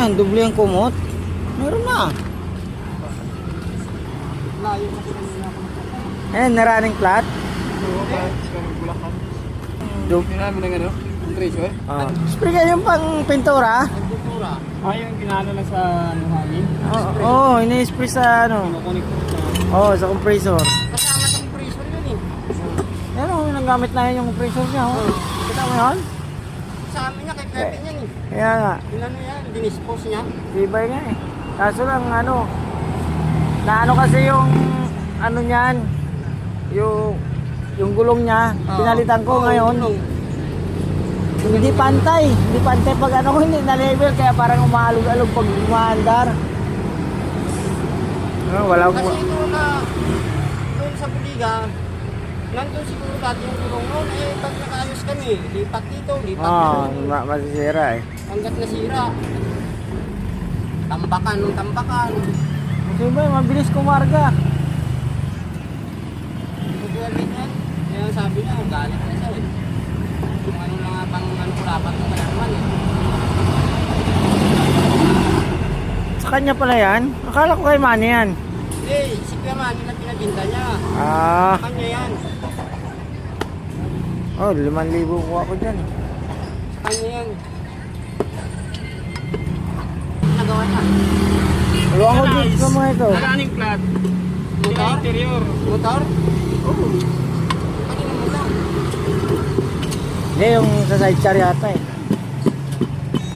yan, doble ang kumot. Meron na. Layo kasi kanina ako. Ayan, naraning flat. Oo, Bulacan. Doble. Hindi namin ng ano, ang treasure. Spray ka yung pang pintura. Pintura. Yung ginano lang sa ano hangin. Oo, ini-spray sa ano. Kinukunik ko sa... Oo, sa compressor. Kasama sa compressor yun eh. Ano, nanggamit na yun yung compressor niya. Oh. Kita mo yun? Sa amin niya, kay Pepe niyan eh. Kaya nga, Inano yan, dinispose niya. tibay nga eh. Kaso lang ano, na ano kasi yung ano niyan, yung gulong niya, pinalitan ko ngayon. Hindi pantay pag ano ko, hindi na level, kaya parang umahalog-alog pag umaandar. Wala ko. Kasi ito na, doon sa buliga, nandun siguro dati yung gulong noon, eh pag nakaayos kami, lipat dito, lipat dito. Masisira eh. Hanggat nasira. Tambakan nung tambakan. Kasi ba, mabilis kumarga. Nagwalit yan. Kaya sabi niya, galit na siya eh. Kung ano lang nga pang ano kurapat ng kalaman eh. Sa kanya pala yan? Akala ko kay Manny yan. Hindi, si Kuya Manny na pinabinta niya. Ah. Sa kanya yan. Oh, 5,000 kuha ko dyan. Sa kanya yan. Nagawa niya. Ewan ko dito sa mga ito. Naraning flat. Motor? Interior. Motor? Oo. Kanina motor. Hindi, yung sa sidecar yata eh.